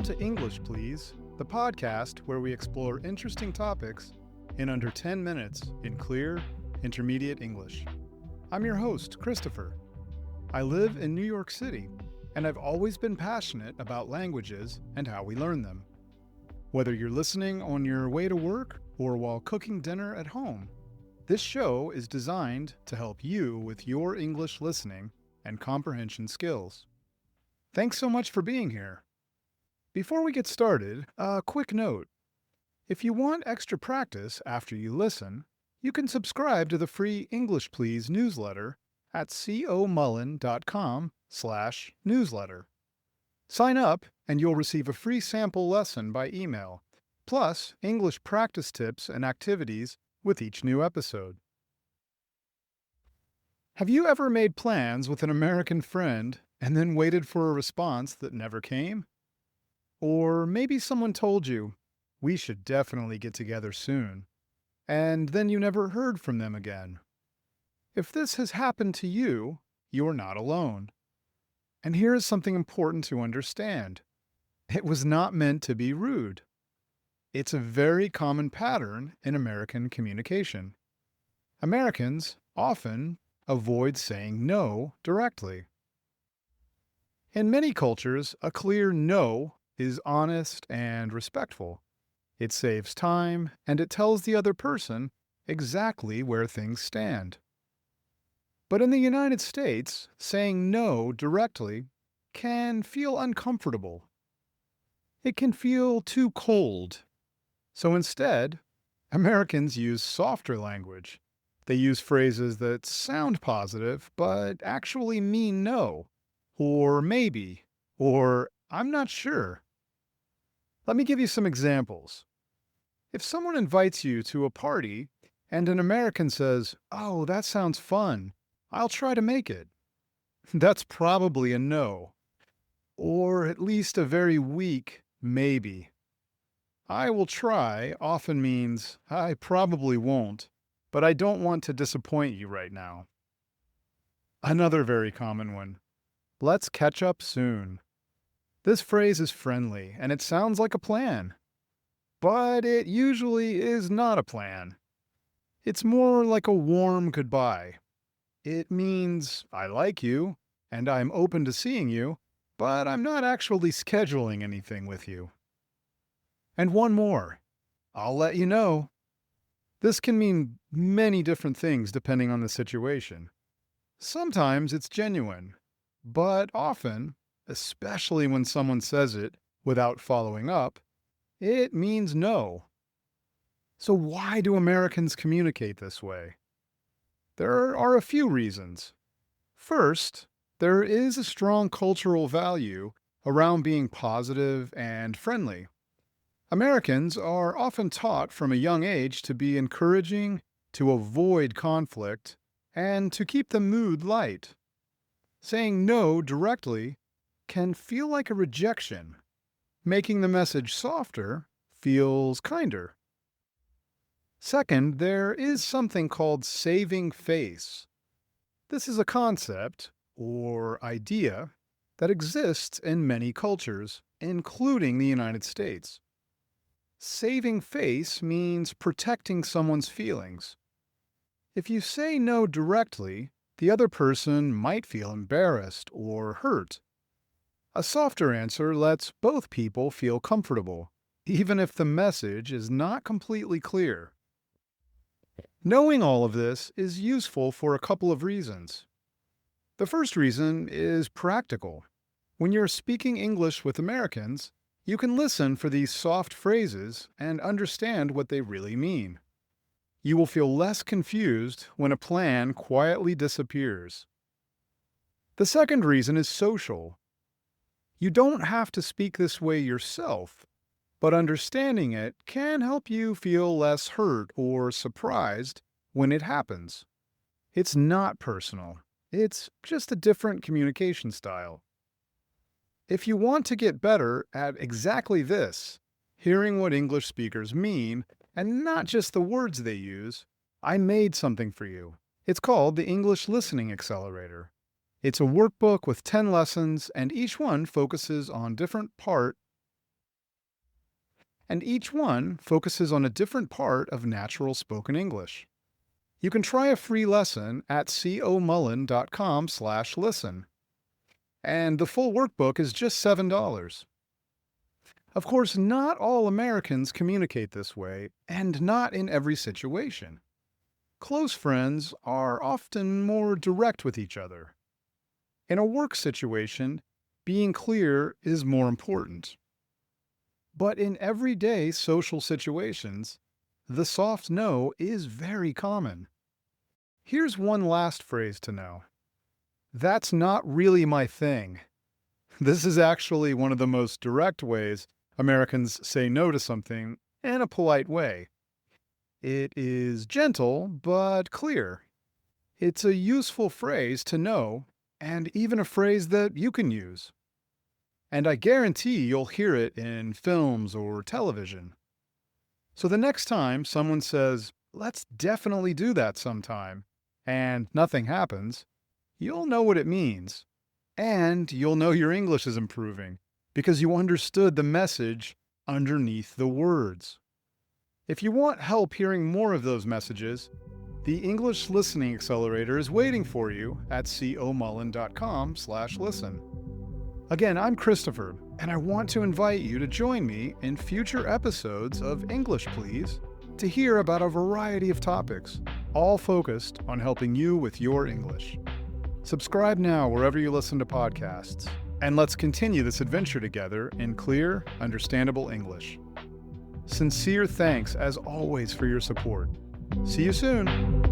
to English, Please, the podcast where we explore interesting topics in under 10 minutes in clear, intermediate English. I'm your host, Christopher. I live in New York City, and I've always been passionate about languages and how we learn them. Whether you're listening on your way to work or while cooking dinner at home, this show is designed to help you with your English listening and comprehension skills. Thanks so much for being here. Before we get started, a quick note. If you want extra practice after you listen, you can subscribe to the free English Please newsletter at comullen.com/newsletter. Sign up and you'll receive a free sample lesson by email, plus English practice tips and activities with each new episode. Have you ever made plans with an American friend and then waited for a response that never came? Or maybe someone told you, "We should definitely get together soon," and then you never heard from them again. If this has happened to you, you're not alone. And here is something important to understand. It was not meant to be rude. It's a very common pattern in American communication. Americans often avoid saying no directly. In many cultures, a clear no is honest and respectful. It saves time, and it tells the other person exactly where things stand. But in the United States, saying no directly can feel uncomfortable. It can feel too cold. So instead, Americans use softer language. They use phrases that sound positive but actually mean no, or maybe, or I'm not sure. Let me give you some examples. If someone invites you to a party and an American says, "Oh, that sounds fun. I'll try to make it," that's probably a no, or at least a very weak maybe. "I will try" often means "I probably won't, but I don't want to disappoint you right now." Another very common one. "Let's catch up soon." This phrase is friendly and it sounds like a plan, but it usually is not a plan. It's more like a warm goodbye. It means I like you and I'm open to seeing you, but I'm not actually scheduling anything with you. And one more. "I'll let you know." This can mean many different things depending on the situation. Sometimes it's genuine, but often, especially when someone says it without following up, it means no. So why do Americans communicate this way? There are a few reasons. First, there is a strong cultural value around being positive and friendly. Americans are often taught from a young age to be encouraging, to avoid conflict, and to keep the mood light. Saying no directly can feel like a rejection. Making the message softer feels kinder. Second, there is something called saving face. This is a concept, or idea, that exists in many cultures, including the United States. Saving face means protecting someone's feelings. If you say no directly, the other person might feel embarrassed or hurt. A softer answer lets both people feel comfortable, even if the message is not completely clear. Knowing all of this is useful for a couple of reasons. The first reason is practical. When you're speaking English with Americans, you can listen for these soft phrases and understand what they really mean. You will feel less confused when a plan quietly disappears. The second reason is social. You don't have to speak this way yourself, but understanding it can help you feel less hurt or surprised when it happens. It's not personal. It's just a different communication style. If you want to get better at exactly this, hearing what English speakers mean and not just the words they use, I made something for you. It's called the English Listening Accelerator. It's a workbook with 10 lessons, and each one focuses on different part and each one focuses on a different part of natural spoken English. You can try a free lesson at comullen.com/listen, and the full workbook is just $7. Of course, not all Americans communicate this way, and not in every situation. Close friends are often more direct with each other. In a work situation, being clear is more important. But in everyday social situations, the soft no is very common. Here's one last phrase to know. That's not really my thing. This is actually one of the most direct ways Americans say no to something in a polite way. It is gentle, but clear. It's a useful phrase to know, and even a phrase that you can use. And I guarantee you'll hear it in films or television. So the next time someone says, "Let's definitely do that sometime," and nothing happens, you'll know what it means. And you'll know your English is improving because you understood the message underneath the words. If you want help hearing more of those messages, the English Listening Accelerator is waiting for you at comullen.com/listen. Again, I'm Christopher, and I want to invite you to join me in future episodes of English Please to hear about a variety of topics, all focused on helping you with your English. Subscribe now wherever you listen to podcasts, and let's continue this adventure together in clear, understandable English. Sincere thanks, as always, for your support. See you soon.